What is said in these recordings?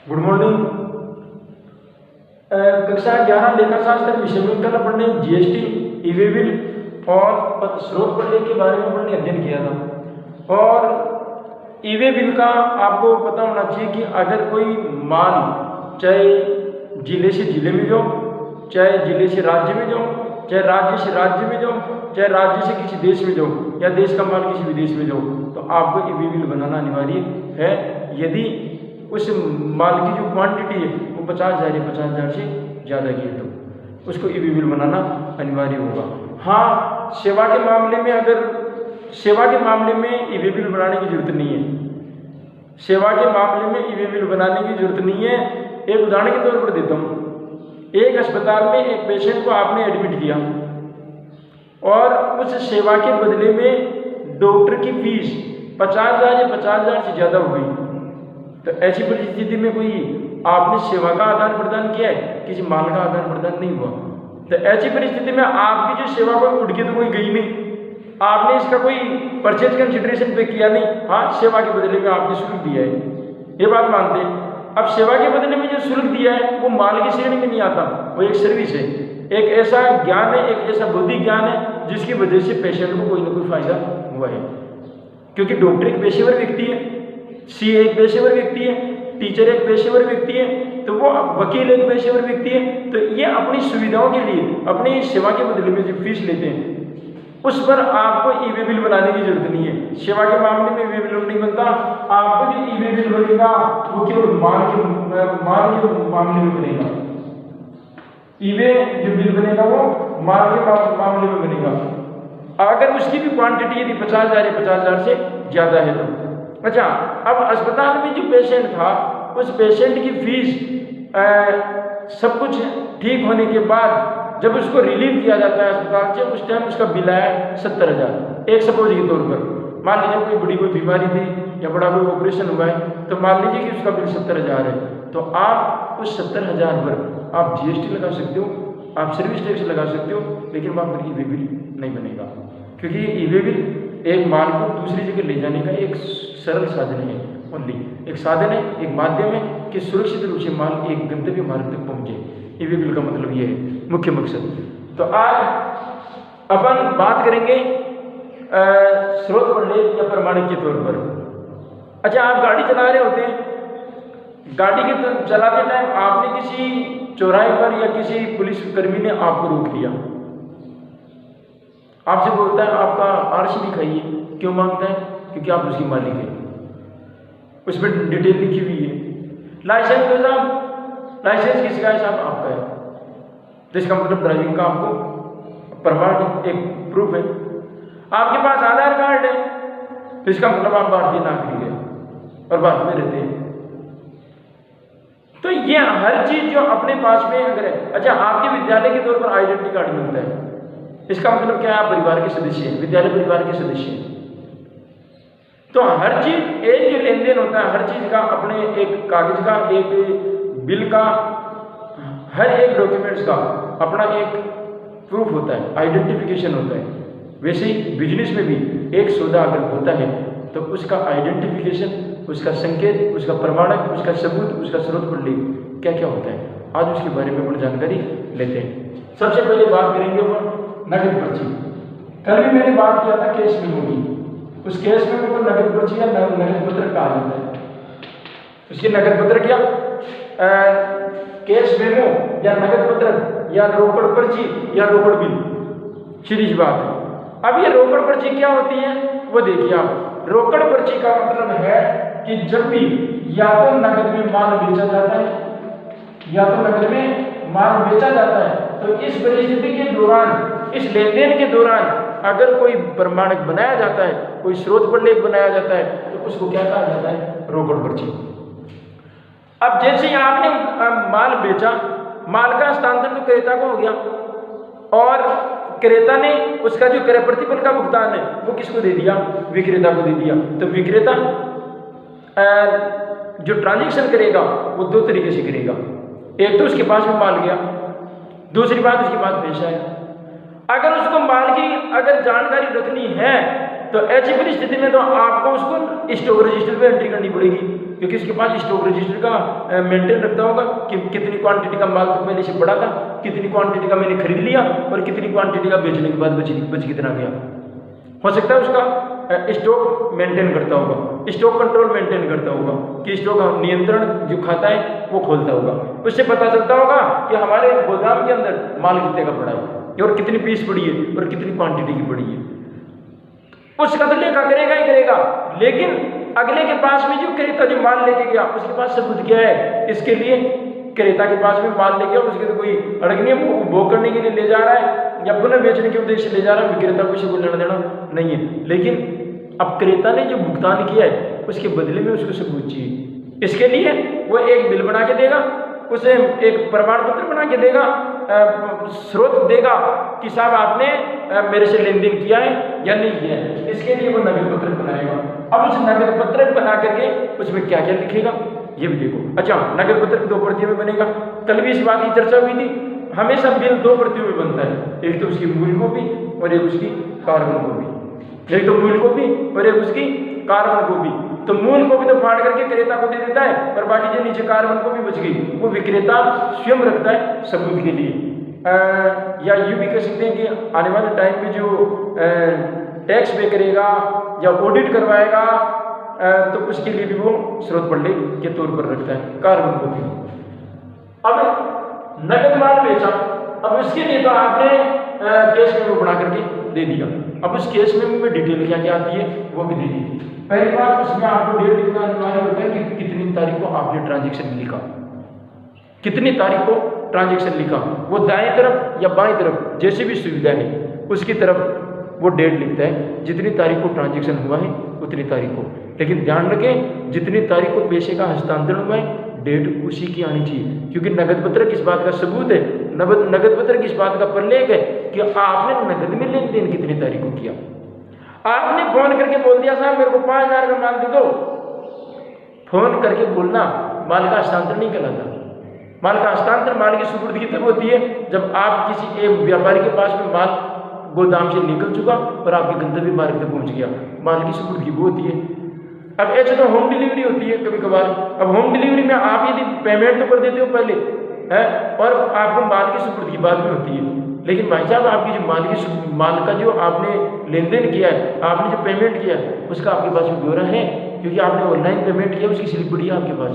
Good morning. कक्षा 11 लेखा शास्त्र विषय में कल पढ़ने जीएसटी, ई वे बिल और स्रोत प्रलेख के बारे में पढ़ने अध्ययन किया था। और ई वे बिल का आपको पता होना चाहिए कि अगर कोई माल चाहे जिले से जिले में जाओ, चाहे जिले से राज्य में जाओ, चाहे राज्य से राज्य में जाओ, चाहे राज्य से किसी देश में जाओ या देश का माल किसी विदेश में जाओ, तो आपको ई वे बिल बनाना अनिवार्य है। यदि उस माल की जो क्वांटिटी है वो 50,000 या 50,000 से ज़्यादा की है तो उसको ई वे बिल बनाना अनिवार्य होगा। हाँ, सेवा के मामले में ई वे बिल बनाने की जरूरत नहीं है। सेवा के मामले में ई वे बिल बनाने की जरूरत नहीं है। एक उदाहरण के तौर पर देता हूँ। एक अस्पताल में एक पेशेंट को आपने एडमिट किया और उस सेवा के बदले में डॉक्टर की फीस 50,000 या 50,000 से ज़्यादा हो गई, तो ऐसी परिस्थिति में कोई आपने सेवा का आदान प्रदान किया है, किसी माल का आदान प्रदान नहीं हुआ। तो ऐसी परिस्थिति में आपकी जो सेवा कोई उड़ के तो कोई गई नहीं, आपने इसका कोई परचेज कंसिडरेशन पे किया नहीं। हाँ, सेवा के बदले में आपने शुल्क दिया है, ये बात मानते हैं। अब सेवा के बदले में जो शुल्क दिया है वो माल की श्रेणी में नहीं आता, वो एक सर्विस है, एक ऐसा ज्ञान है, एक ऐसा बौद्धिक ज्ञान है जिसकी वजह से पेशेंट को कोई ना कोई फायदा हुआ है। क्योंकि डॉक्टर एक पेशेवर व्यक्ति है, सीए एक पेशेवर व्यक्ति है, टीचर एक पेशेवर व्यक्ति है, तो वो वकील एक पेशेवर व्यक्ति है। तो ये अपनी सुविधाओं के लिए अपनी सेवा के बदले में जो फीस लेते हैं उस पर आपको ई वे बिल बनाने की जरूरत नहीं है। सेवा के मामले में ई वे बिल नहीं बनता। आपको जो ई वे बिल बनेगा वो केवल माल के मामले में बनेगा। ई वे जो बिल बनेगा वो माल के मामले में बनेगा अगर उसकी भी क्वांटिटी यदि 50,000 या 50,000 से ज़्यादा है तो। अच्छा, अब अस्पताल में जो पेशेंट था उस पेशेंट की फीस सब कुछ ठीक होने के बाद जब उसको रिलीव किया जाता है अस्पताल से, उस टाइम उसका बिल आया 70,000। एक सपोज के तौर पर मान लीजिए कोई बड़ी कोई बीमारी थी या बड़ा कोई ऑपरेशन हुआ है, तो मान लीजिए कि उसका बिल 70,000 है, तो आप उस 70,000 पर आप जीएसटी लगा सकते हो, आप सर्विस टैक्स लगा सकते हो, लेकिन वहाँ पर ई वे बिल नहीं बनेगा। क्योंकि ई वे बिल एक माल को दूसरी जगह ले जाने का एक सरल साधन है, ओनली एक साधन है, एक माध्यम है कि सुरक्षित रूप से माल एक गंतव्य मार्ग तक पहुंचे। ई वे बिल का मतलब ये है, मुख्य मकसद। तो आज अपन बात करेंगे स्रोत प्रलेख या प्रमाणिक के तौर पर। अच्छा, आप गाड़ी चला रहे होते हैं, गाड़ी के चलाते टाइम आपने किसी चौराहे पर या किसी पुलिस कर्मी ने आपको रोक लिया, आपसे बोलता है आपका आरसी दिखाइए। क्यों मांगता है? क्योंकि आप उसकी मालिक है, उस पर डिटेल लिखी हुई है। लाइसेंस दो साहब, लाइसेंस किसका है साहब? आपका है। तो इसका मतलब ड्राइविंग का आपको प्रमाण एक प्रूफ है। आपके पास आधार कार्ड है तो इसका मतलब आप भारतीय नागरिक है और भारत में रहते हैं। तो ये हर चीज जो अपने पास में अगर है। अच्छा, आपके विद्यालय के तौर पर आइडेंटिटी कार्ड मिलता है, इसका मतलब क्या है? आप परिवार के सदस्य हैं, विद्यालय परिवार के सदस्य हैं। तो हर चीज एक जो लेन देन होता है, हर चीज का अपने एक कागज का, एक बिल का, हर एक डॉक्यूमेंट्स का अपना एक प्रूफ होता है, आइडेंटिफिकेशन होता है। वैसे ही बिजनेस में भी एक सौदा अगर होता है तो उसका आइडेंटिफिकेशन, उसका संकेत, उसका प्रमाणक, उसका सबूत, उसका स्रोत प्रलेख क्या क्या होता है, आज उसके बारे में अपन जानकारी लेते हैं। सबसे पहले बात करेंगे अपन नकद पर्ची। कल भी मैंने बात किया था केस मेमो की। उस केस मेमो को नकद पर्ची या नकद पत्रक कहा जाता है। उसकी नकद पत्रक क्या केस मेमो या नकद पत्रक या रोकड़ पर्ची या रोकड़ बिल, सीधी बात है। अब ये रोकड़ पर्ची क्या होती है वो देखिए आप। रोकड़ पर्ची का मतलब है कि जब भी या तो नकद में माल बेचा जाता है या तो नकद में माल बेचा जाता है, तो इस परिस्थिति के दौरान, इस लेन देन के दौरान अगर कोई प्रमाणक बनाया जाता है, कोई स्रोत प्रलेख बनाया जाता है, तो उसको क्या कहा जाता है? रोकड़ पर्ची। अब जैसे आपने माल बेचा, माल का हस्तांतरण तो क्रेता को हो गया और क्रेता ने उसका जो क्रय प्रतिफल का भुगतान है वो किसको दे दिया? विक्रेता को दे दिया। तो विक्रेता जो ट्रांजैक्शन करेगा वो दो तरीके से करेगा। एक तो उसके पास में माल गया, दूसरी बात उसके पास पैसा है। अगर उसको माल की अगर जानकारी रखनी है तो ऐसी परिस्थिति में तो आपको उसको स्टॉक रजिस्टर में एंट्री करनी पड़ेगी। क्योंकि उसके पास स्टॉक रजिस्टर का मेंटेन रखता होगा कि कितनी क्वांटिटी का माल तो पहले से पड़ा था, कितनी क्वांटिटी का मैंने खरीद लिया और कितनी क्वांटिटी का बेचने के बाद बच कितना गया। हो सकता है उसका स्टॉक मेंटेन करता होगा, स्टॉक कंट्रोल मेंटेन करता होगा कि स्टॉक नियंत्रण जो खाता है वो खोलता होगा। उससे पता चलता होगा कि हमारे गोदाम के अंदर माल कितने का पड़ा है और कितनी पीस पड़ी है और कितनी क्वांटिटी की पड़ी है। उसका तो लेखा करेगा ही करेगा, लेकिन अगले के पास में जो क्रेता जो माल लेके गया उसके पास सबूत क्या है? इसके लिए क्रेता के पास में माल लेके उसके तो कोई अड़ग नहीं है, उपभोग करने के लिए ले जा रहा है या पुनः बेचने के उद्देश्य से ले जा रहा है, विक्रेता को इसी को लेना देना नहीं है। लेकिन अब क्रेता ने जो भुगतान किया है उसके बदले में उसको सबूत चाहिए। इसके लिए वो एक बिल बना के देगा, उसे एक प्रमाण पत्र बना के देगा, स्रोत देगा कि साहब आपने मेरे से लेन देन किया है या नहीं किया है। इसके लिए वो नगद पत्रक बनाएगा। अब उस नगद पत्रक बना करके उसमें क्या क्या लिखेगा ये भी देखो। अच्छा, नगद पत्रक 2 प्रतियों में बनेगा। कल भी इस बात की चर्चा हुई थी, हमेशा बिल 2 प्रतियों में बनता है, एक तो उसकी मूल कॉपी और एक उसकी कार्बन कॉपी, एक तो मूल कॉपी और एक उसकी कार्बन कॉपी। तो मूल कॉपी तो फाड़ करके क्रेता को दे देता है और बाकी जो नीचे कार्बन कॉपी बच गई वो विक्रेता स्वयं रखता है सबूत के लिए। या यूँ भी कह सकते हैं कि आने वाले टाइम में जो टैक्स पे करेगा या ऑडिट करवाएगा तो उसके लिए भी वो स्रोत पढ़ने के तौर पर रखता है कार्बन कॉपी। अब नगद माल बेचा, अब उसके लिए तो आपने केस में वो बना करके दे दिया। अब उस केस में डिटेल क्या क्या आती है वो भी दे दी। पहली बात उसमें आपको डेट लिखना अनिवार्य होता है कि कितनी तारीख को आपने ट्रांजेक्शन लिखा, कितनी तारीख को ट्रांजेक्शन लिखा। वो दाएं तरफ या बाएं तरफ जैसे भी सुविधा है उसकी तरफ वो डेट लिखता है, जितनी तारीख को ट्रांजेक्शन हुआ है उतनी तारीख को। लेकिन ध्यान रखें जितनी तारीख को पैसे का हस्तांतरण हुआ है डेट उसी की आनी चाहिए, क्योंकि नगद पत्रक इस बात का सबूत है, नगद पत्रक इस बात का प्रलेख है कि आपने नगद में लेन देन कितनी तारीख को किया। आपने फोन करके बोल दिया साहब मेरे को 5000 का माल दे दो, फोन करके बोलना माल का हस्तांतरण नहीं कहलाता। माल का हस्तांतरण माल की सुपुर्दगी तब होती है जब आप किसी एक व्यापारी के पास में माल गोदाम से निकल चुका और आपके गंतव्य मार्ग तक पहुंच गया, माल की सुपुर्दगी वो होती है। अब ऐसे तो होम डिलीवरी होती है कभी कभार। अब होम डिलीवरी में आप यदि पेमेंट तो कर देते हो पहले है और आपको माल की सुपुर्दगी बाद में होती है, लेकिन भाई साहब आपकी जो माल का जो आपने लेन देन किया है, आपने जो पेमेंट किया है उसका आपके पास में ब्यौरा है, क्योंकि आपने ऑनलाइन पेमेंट किया उसकी स्लिप पड़ी है आपके पास।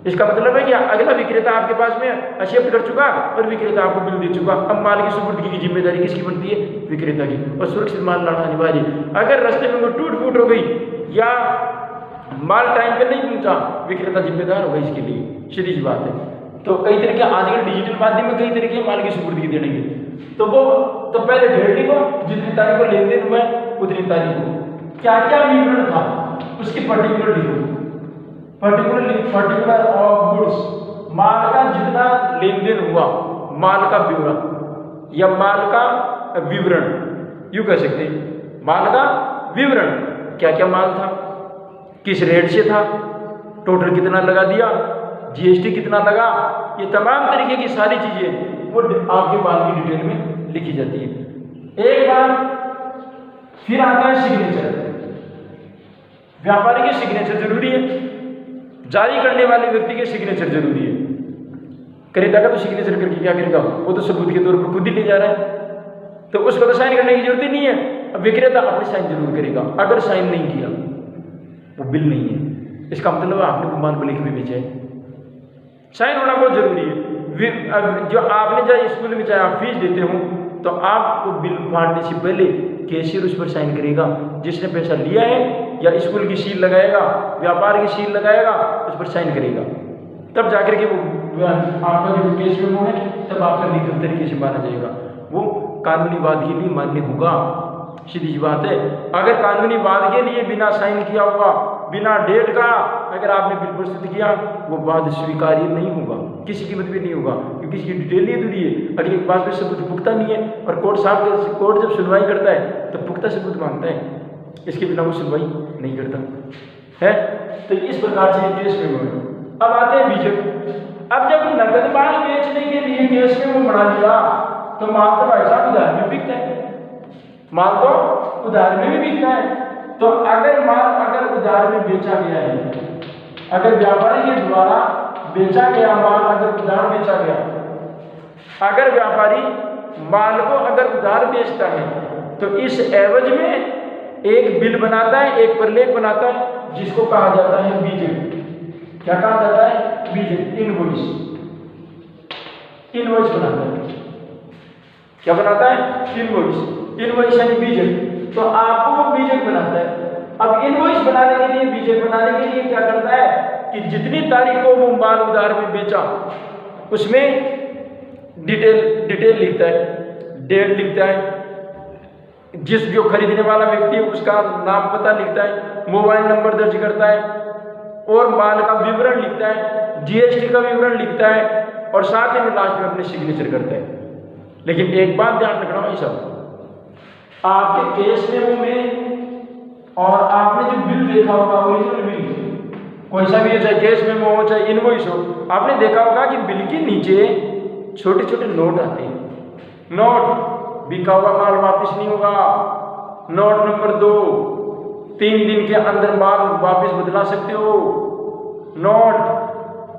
इसका मतलब है कि अगला विक्रेता आपके पास में एक्सेप्ट कर चुका और विक्रेता आपको बिल दे चुका। अब माल की सुपुर्दगी की जिम्मेदारी किसकी बनती है? विक्रेता की। और सुरक्षित माल लाना अनिवार्य। अगर रास्ते में वो टूट फूट हो गई या माल टाइम पे नहीं पहुंचा, विक्रेता जिम्मेदार होगा इसके लिए, सीधी सी बात है। तो कई तरीके आजकल डिजिटल माध्यम में कई तरीके माल की सुपुर्दगी देने के, तो वो तो पहले डेट लिखो, जितनी तारीख को लेन देन हुआ है उतनी तारीख को क्या क्या विवरण था उसकी पर्टिकुलर लिखो, पर्टिकुलर ऑफ गुड्स, माल का जितना लेन देन हुआ, माल का ब्यौरा या माल का विवरण, यूं कह सकते हैं माल का विवरण, क्या क्या माल था, किस रेट से था, टोटल कितना लगा दिया, जीएसटी कितना लगा, ये तमाम तरीके की सारी चीजें वो आपके माल की डिटेल में लिखी जाती है। एक बार फिर आता है सिग्नेचर। व्यापारी के सिग्नेचर जरूरी है, जारी करने वाले व्यक्ति के सिग्नेचर जरूरी है। क्रेता का तो सिग्नेचर करके क्या करेगा, वो तो सबूत के तौर पर खुद ही ले जा रहा है, तो उसको तो साइन करने की जरूरत ही नहीं है। अब विक्रेता अपने साइन जरूर करेगा, अगर साइन नहीं किया वो बिल नहीं है, इसका मतलब आपने वो माल ब्लैक में बेचा है। साइन होना बहुत जरूरी है। जो आपने चाहे स्कूल में चाहे आप फीस देते हो तो आपको बिल फाड़ने से पहले कैशियर उस पर साइन करेगा, जिसने पैसा लिया है या स्कूल की सील लगाएगा, व्यापार की सील लगाएगा, उस पर साइन करेगा, तब जाकर के वो आपका जो केस में है तब आपका लीगल तरीके से माना जाएगा, वो कानूनी वाद के लिए मान्य होगा। सीधी सी बात है। अगर कानूनी वाद के लिए बिना साइन किया हुआ, बिना डेट का अगर आपने बिल प्रस्तुत किया, वो वाद स्वीकार्य नहीं होगा, किसी कीमत भी नहीं होगा, क्योंकि इसकी डिटेल ही अधूरी है। अगर एक पास में सबूत पुख्ता नहीं है और कोर्ट जब सुनवाई करता है तो पुख्ता सबूत मांगता है, इसके बिना वो सुनवाई नहीं करता है। तो इस प्रकार से केस में हुआ। अब आते हैं बीजक। अब जब नकद माल बेचने के लिए केस में वो बना दिया तो माल तो भाई साहब उधार में बिकता है, माल तो उधार में भी बिकता है। तो अगर माल अगर उधार में बेचा गया है, अगर व्यापारी के द्वारा बेचा गया माल अगर उधार बेचा गया, अगर व्यापारी माल को अगर उधार बेचता है तो इस एवज में एक बिल बनाता है, एक प्रलेख बनाता है, जिसको कहा जाता है बीजक। क्या कहा जाता है? बीजक, इनवॉइस। इनवॉइस बनाता है। क्या बनाता है? इनवॉइस। इनवॉइस यानी बीजक। तो आपको वो बीजक बनाता है। अब इनवॉइस बनाने के लिए, बीजक बनाने के लिए क्या करता है कि जितनी तारीख को वो माल उधार में बेचा उसमें डिटेल लिखता है, डेट लिखता है, जिस जो खरीदने वाला व्यक्ति है उसका नाम पता लिखता है, मोबाइल नंबर दर्ज करता है और माल का विवरण लिखता है, जीएसटी का विवरण लिखता है और साथ ही में लास्ट में अपने सिग्नेचर करता है। लेकिन एक बात ध्यान रखना भाई साहब, आपके केस मेमो में और आपने जो बिल देखा होगा, ओरिजिनल बिल कोई सा भी हो, चाहे केस मेमो हो चाहे इनवॉइस हो, आपने देखा होगा कि बिल के नीचे छोटे छोटे नोट आते हैं। नोट, बिका हुआ माल वापस नहीं होगा। नोट नंबर 2, 3 दिन के अंदर माल वापस बदला सकते हो। नोट,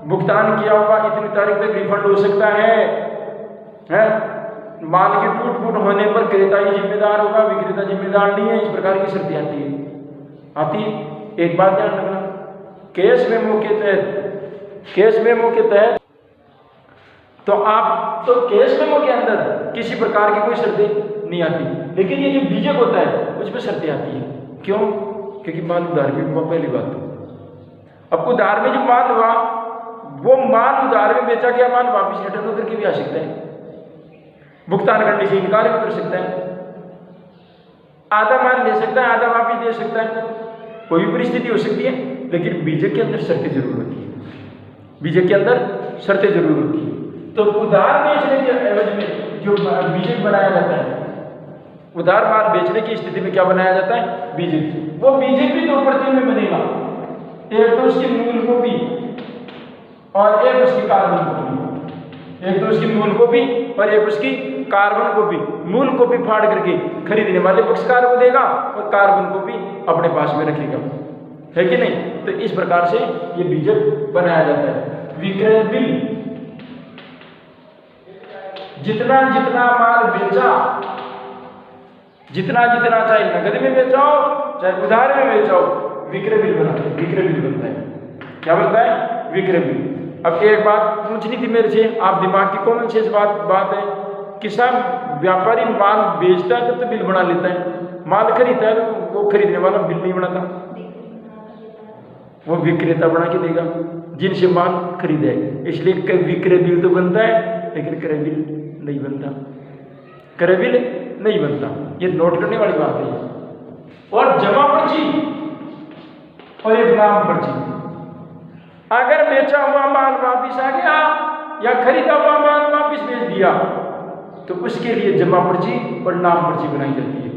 भुगतान किया हुआ इतनी तारीख तक रिफंड हो सकता है? माल के टूट फूट होने पर क्रेता ही जिम्मेदार होगा, विक्रेता जिम्मेदार नहीं है। इस प्रकार की शर्तें आती है। एक बात ध्यान रखना, केस मेमो के तहत तो आप तो केस मेमो के अंदर किसी प्रकार की कोई शर्तें नहीं आती, लेकिन ये जो बीजक होता है उसमें शर्तें आती हैं। क्यों? क्योंकि माल उधार में हुआ, पहली बात तो। अब उधार में जो माल हुआ वो माल उधार में बेचा गया माल वापस रिटर्न होकर के भी आ सकता है, भुगतान करने से इनकार भी कर सकता है, आधा माल ले सकता है, आधा वापस दे सकता है, कोई भी परिस्थिति हो सकती है। लेकिन बीजक के अंदर शर्तें जरूर होती है। बीजक के अंदर शर्तें जरूर होती है। तो उधार बेचने के एवज में जो बीजक बनाया जाता है, उधार माल बेचने की स्थिति में क्या बनाया जाता है? बीजक। वो बीजक भी 2 प्रतियों में बनेगा, एक तो उसकी मूल कॉपी और एक उसकी कार्बन कॉपी। एक तो उसकी मूल कॉपी और एक उसकी कार्बन कॉपी। मूल कॉपी फाड़ करके खरीदने वाले पक्षकार को देगा और कार्बन कॉपी अपने पास में रखेगा, है कि नहीं? तो इस प्रकार से ये बीजक बनाया जाता है। विक्रय बिल, जितना जितना माल बेचा, जितना जितना चाहे नगद में बेचा हो चाहे उधार में बेचा हो, विक्रय बिल बनता है। विक्रय बिल बनता है। क्या बनता है? विक्रय बिल। अब एक बात पूछनी थी मेरे से, आप दिमाग की कॉमन सेंस बात है कि साहब व्यापारी माल बेचता है तो बिल बना लेता है, माल खरीदता है तो वो खरीदने वाला बिल नहीं बनाता, वो विक्रेता बना के देगा जिनसे माल खरीदा है। इसलिए विक्रय बिल तो बनता है लेकिन क्रय बिल नहीं बनता। क्रय बिल नहीं बनता, ये नोट करने वाली बात है। और जमा पर्ची और एक नाम पर्ची, अगर बेचा हुआ माल वापिस आ गया या खरीदा हुआ माल वापिस भेज दिया तो उसके लिए जमा पर्ची और नाम पर्ची बनाई जाती है।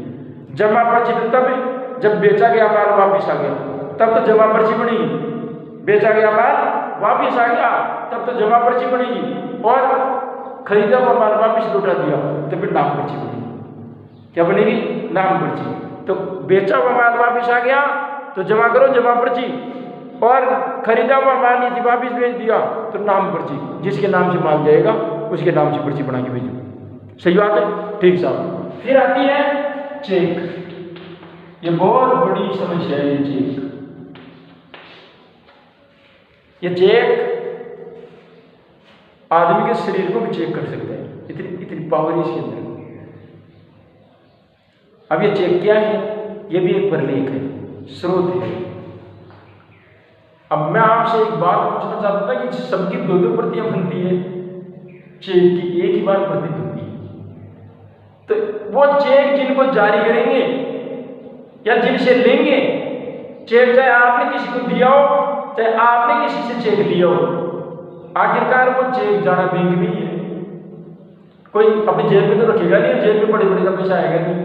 जमा पर्ची तो तब जब बेचा गया माल वापिस आ गया तब तो जमा पर्ची बनेगी, बेचा गया माल वापिस आ गया तब तो जमा पर्ची बनेगी, और खरीदा हुआ माल वापिस लौटा दिया तो फिर नाम पर्ची बनेगी। क्या बनेगी? नाम पर्ची। तो बेचा हुआ माल वापिस आ गया तो जमा करो जमा पर्ची, और खरीदा हुआ माल यदि वापिस भेज दिया तो नाम पर्ची, जिसके नाम से माल जाएगा उसके नाम से पर्ची बना के भेजो। सही बात है? ठीक साहब। फिर आती है चेक। ये बहुत बड़ी समस्या है। ये चेक आदमी के शरीर को भी चेक कर सकता है, इतनी पावर है इसके अंदर। अब ये चेक क्या है? ये भी एक प्रलेख है, स्रोत है। अब मैं आपसे एक बात पूछना चाहता था कि सबकी 2-2 प्रतियां बनती है चेक की, एक ही बार प्रति बनती है, तो वो चेक जिनको जारी करेंगे या जिनसे लेंगे चेक, चाहे आपने किसी को दिया हो चाहे आपने किसी से चेक लिया हो, आखिरकार वो चेक जाना बैंक में ही है। कोई अपनी जेब में तो रखेगा नहीं, जेब में बड़े का पैसा आएगा नहीं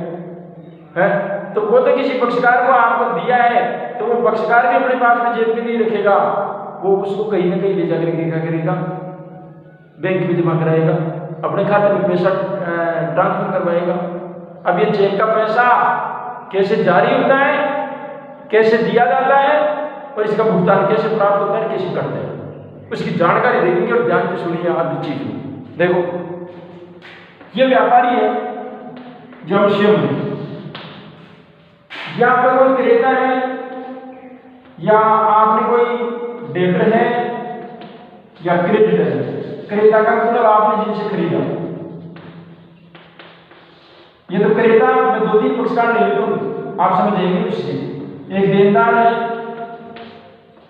है, तो वो तो किसी पक्षकार को आपको दिया है तो वो पक्षकार भी अपने पास में जेब में नहीं रखेगा, वो उसको कहीं ना कहीं ले जाकर क्या करेगा? बैंक में जमा कराएगा, अपने खाते में पैसा ट्रांसफर करवाएगा। अब ये चेक का पैसा कैसे जारी होता है, कैसे दिया जाता है, और इसका भुगतान कैसे प्राप्त होता है, कैसे करते हैं, उसकी जानकारी देखेंगे। और ध्यान से सुनिए आधी चीज। देखो, ये व्यापारी है जो हम शिव हैं, यहाँ पर कोई क्रेता है या आपने कोई डेटर है या क्रेडिटर है। क्रेता का मतलब आपने जिनसे खरीदा। ये तो क्रेता में दो तीन पक्षकार ले लो, आप समझेंगे उससे। एक देनदार है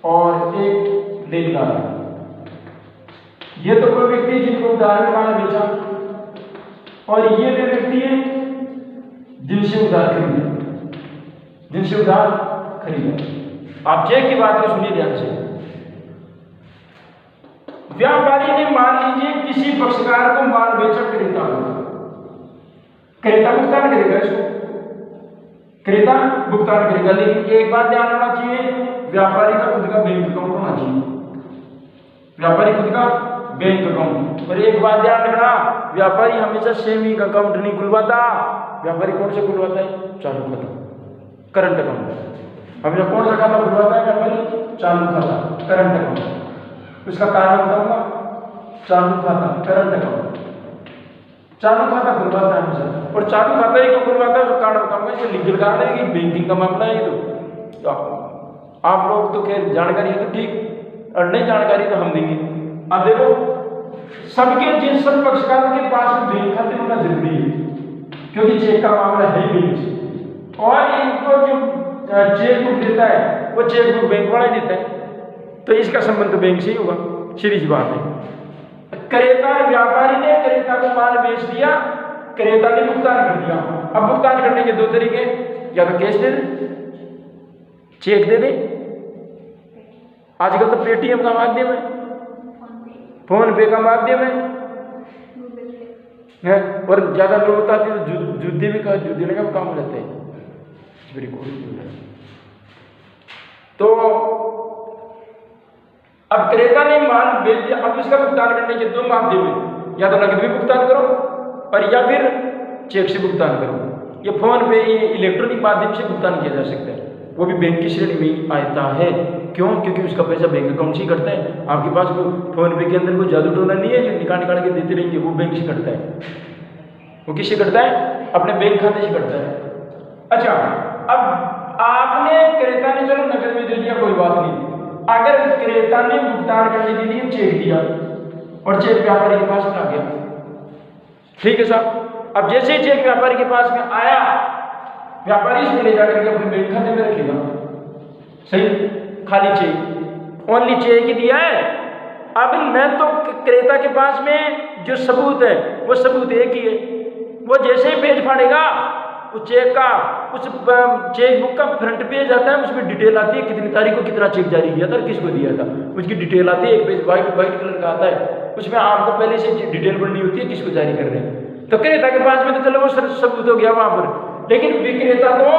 और एक लेनदार है। ये तो कोई व्यक्ति जिनको उधार में माल बेचा, और ये वे व्यक्ति है जिनसे उधार खरीदा, जिनसे उधार खरीदा। आप चेक की बात को सुनिए ध्यान से। व्यापारी ने मान लीजिए किसी पक्षकार को माल बेचा क्रेता को, क्रेता भुगतान करेगा इसको, क्रेता भुगतान करेगा। लेकिन एक बात ध्यान रखना चाहिए, व्यापारी का खुद का बैंक अकाउंट होना चाहिए, व्यापारी खुद का बैंक अकाउंट। और एक बात ध्यान रखना, व्यापारी हमेशा सेविंग अकाउंट नहीं खुलवाता। व्यापारी कौन सा खुलवाता है? चालू खाता, करंट अकाउंट। हमेशा कौन सा खाता खुलवाता है व्यापारी? चालू खाता, करंट अकाउंट। उसका कारण बताऊंगा, चालू खाता, करंट अकाउंट। चालू खाता खुलवाता है हमेशा, और चालू खाता ही क्यों खुलवाता है उसका कारण बताऊंगा। इसका लीगल कारण है कि बैंकिंग का मामला है। तो आप लोग तो खैर जानकारी है तो ठीक, और नहीं जानकारी तो हम देंगे। अब देखो, सबके जिन सब पक्षकारों के पास में बैंक खाते होना जरूरी है, क्योंकि चेक का मामला है बैंक से। और इनको जो चेक बुक देता है वो चेक बुक बैंक वाला ही देता है, तो इसका संबंध तो बैंक से ही होगा, सीधी सी बात है। क्रेता, व्यापारी ने क्रेता को माल बेच दिया, क्रेता ने भुगतान कर दिया। अब भुगतान करने के दो तरीके, या तो कैश दे दे, चेक दे दे। आजकल तो पेटीएम का माध्यम है, फोन पे का माध्यम है, और ज्यादा लोग बताते हैं जूते भी का जूते देने का काम हो जाता है। तो अब क्रेता ने माल बेच दिया, अब इसका भुगतान करने के दो माध्यम है, या तो नकद भी भुगतान करो और या फिर चेक से भुगतान करो। ये फोन पे, ये इलेक्ट्रॉनिक माध्यम से भुगतान किया जा सकता है, वो भी बैंक की श्रेणी में आता है। क्यों? क्योंकि उसका पैसा बैंक अकाउंट से ही कटता है। आपके पास वो फोन पे के अंदर कोई जादू टोना नहीं है जो निकाल के देते रहेंगे, वो बैंक से कटता है। वो किससे कटता है? अपने बैंक खाते से कटता है। अच्छा, अब आपने, क्रेता ने चलो नकद में दे दिया, कोई बात नहीं। अगर क्रेता ने भुगतान करने के लिए चेक दिया और चेक व्यापारी के पास में आ गया, ठीक है साहब। अब जैसे ही चेक व्यापारी के पास में आया, व्यापारी इसको ले जाकर के अपने बैंक खाते में रखेगा। सही, खाली चेक, ओनली चेक ही दिया है। अब न तो क्रेता के पास में जो सबूत है वो सबूत एक ही है। वो जैसे ही पेज फाड़ेगा, उस चेक का, उस चेक बुक का फ्रंट पेज आता है, उसमें डिटेल आती है कितनी तारीख को कितना चेक जारी किया था और किसको दिया था, उसकी डिटेल आती है। एक पेज व्हाइट कलर का आता है, उसमें आपको पहले से डिटेल बननी होती है किसको जारी कर रहे हैं। तो क्रेता के पास में तो चलो वो सबूत हो गया वहां पर, लेकिन विक्रेता तो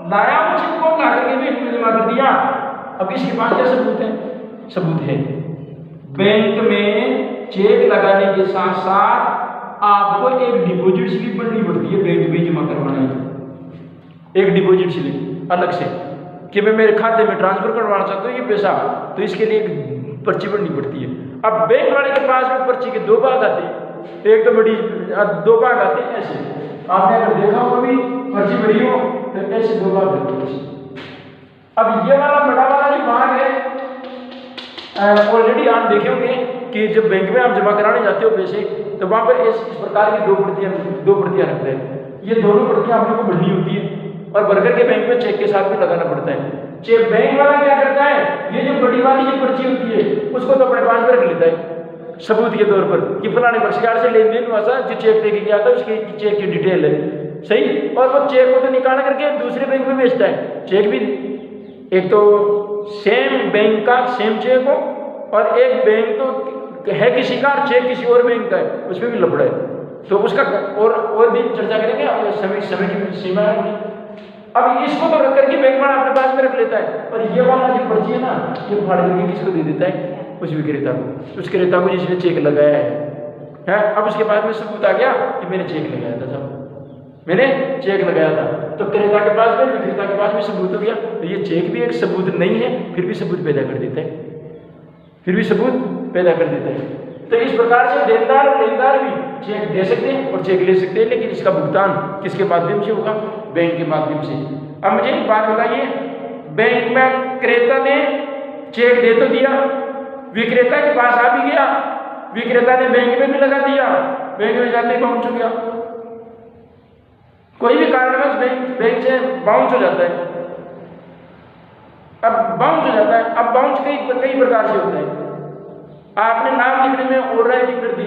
लाया वो चेक को ला करके बैंक में जमा कर दिया। अब इसके पास क्या सबूत है? सबूत है, बैंक में चेक लगाने के साथ साथ आपको एक डिपॉजिट स्लिप बननी पड़ती है, बैंक में जमा करवाना है। एक डिपॉजिट स्लिप अलग से कि मैं मेरे खाते में ट्रांसफर करवाना चाहता हूँ ये पैसा, तो इसके लिए एक पर्ची बननी पड़ती है। अब बैंक वाले के पास में पर्ची के दो भाग आते हैं, एक तो बड़ी, दो भाग आते हैं ऐसे। आपने अगर देखा हो कभी पर्ची भरी हो तो ऐसे दो भाग आते हैं। अब ये वाला बड़ा वाला जो भाग है, ऑलरेडी आप देखे होंगे कि जब बैंक में आप जमा कराने जाते हो पैसे, तो वहां पर इस प्रकार की दो प्रतियां रखते हैं। ये दोनों प्रतियां आप लोग को भरनी होती है और भरकर के बैंक में चेक के साथ में लगाना पड़ता है। चेक बैंक वाला क्या करता है, ये जो बड़ी वाली ये पर्ची होती है उसको तो अपने पास में रख लेता है सबूत के तौर पर कि फलाने पक्षकार से लेन देन हुआ था, जो चेक लेके गया था उसकी चेक की डिटेल है। सही, और वो चेक को तो निकाल करके दूसरे बैंक में बेचता है। चेक भी एक तो सेम बैंक का सेम चेक हो, और एक बैंक तो है किसी का, चेक किसी और बैंक का है, उसमें भी लफड़ा है। तो उसका और भी चर्चा करेंगे, समय की सीमा है। अब इसको तो रख करके बैंक वाला अपने पास में रख लेता है, और ये वाला जो पर्ची है ना, ये फाड़ करके किसको दे देता है? उस विक्रेता को, उस क्रेता को जिसने चेक लगाया है। अब उसके पास में सबूत आ गया कि मैंने चेक लगाया था साहब, मैंने चेक लगाया था। तो क्रेता के पास भी विक्रेता के पास भी सबूत हो गया। तो ये चेक भी एक सबूत नहीं है, फिर भी सबूत पैदा कर देता है, फिर भी सबूत पैदा कर देता है। तो इस प्रकार से देनदार और लेनदार भी चेक दे सकते हैं और चेक ले सकते हैं, लेकिन इसका भुगतान किसके माध्यम से होगा? बैंक के माध्यम से। अब मुझे एक बात बताइए, बैंक में क्रेता ने चेक दे तो दिया, विक्रेता के पास आ भी गया, विक्रेता ने बैंक में भी लगा दिया, बैंक में जाते ही बाउंस हो गया। कोई भी कारणवश बैंक से बाउंस हो जाता है। अब बाउंस हो जाता है, अब बाउंस कई प्रकार से होता है। आपने नाम लिखने में ओवर राइटिंग कर दी,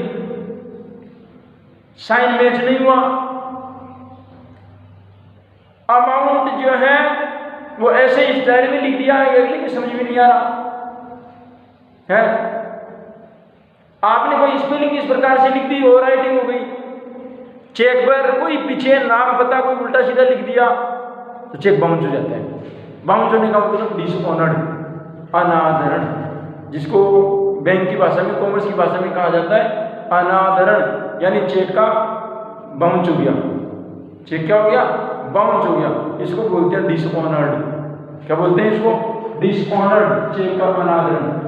साइन मैच नहीं हुआ, अमाउंट जो है वो ऐसे स्टाइल में लिख दिया है, अगले की समझ में नहीं आ रहा है। आपने कोई स्पेलिंग इस प्रकार से लिख दी, ओवर राइटिंग हो गई। चेक पर कोई पीछे नाम पता कोई उल्टा सीधा लिख दिया तो चेक बाउंस हो जाता है। बाउंस होने का मतलब डिसऑनर्ड, अनादरण, जिसको बैंक की भाषा में, कॉमर्स की भाषा में कहा जाता है अनादरण, यानी चेक का बाउंस हो गया। चेक क्या हो गया? बाउंस हो गया। इसको बोलते हैं डिसऑनर्ड। क्या बोलते हैं इसको? डिसऑनर्ड, चेक का अनादरण।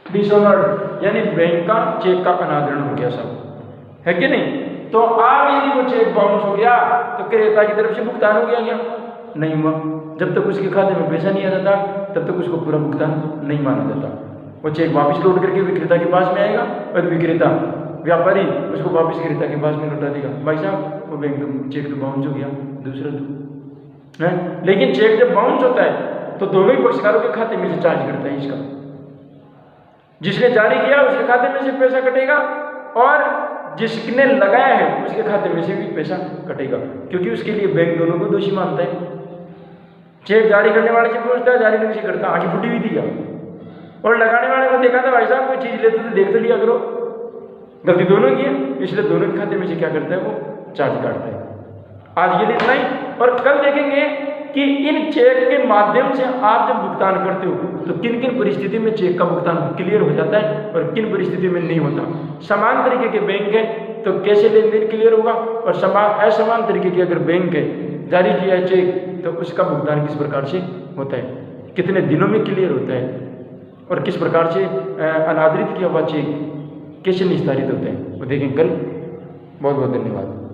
डिसऑनर्ड यानी बैंक का चेक का अनादरण हो गया, सब है कि नहीं? तो अब यदि वो चेक बाउंस हो गया तो क्रेता की तरफ से भुगतान हो गया क्या? नहीं हुआ। जब तक उसके खाते में पैसा नहीं आ जाता तब तक उसको पूरा भुगतान नहीं माना जाता। वो चेक वापस लौट करके विक्रेता के पास में आएगा और विक्रेता, व्यापारी उसको वापस क्रेता के पास में लौटा देगा। भाई साहब वो बैंक चेक तो बाउंस हो गया, दूसरा तो है। लेकिन चेक जब बाउंस होता है तो दोनों ही पक्षकारों के खाते में से चार्ज करता है इसका। जिसने जारी किया उसके खाते में से पैसा कटेगा और जिसने लगाया है उसके खाते में से भी पैसा कटेगा, क्योंकि उसके लिए बैंक दोनों को दोषी मानता है। चेक जारी करने वाले से पूछता है, जारी नहीं से करता, आंखें फुटी हुई थी क्या? और लगाने वाले को देखा था, भाई साहब कोई चीज लेते तो देख तो लिया करो। गलती दोनों की है, इसलिए दोनों के खाते में से क्या करता है? वो चार्ज काटता है। आज ये इतना ही, और कल देखेंगे कि इन चेक के माध्यम से आप जब भुगतान करते हो तो किन किन परिस्थिति में चेक का भुगतान क्लियर हो जाता है और किन परिस्थिति में नहीं होता। समान तरीके के बैंक है तो कैसे लेन देन क्लियर होगा, और असमान तरीके के अगर बैंक है जारी किया है चेक तो उसका भुगतान किस प्रकार से होता है, कितने दिनों में क्लियर होता है, और किस प्रकार से अनादरित किया हुआ चेक कैसे निस्तारित होता है, वो देखें कल। बहुत बहुत धन्यवाद।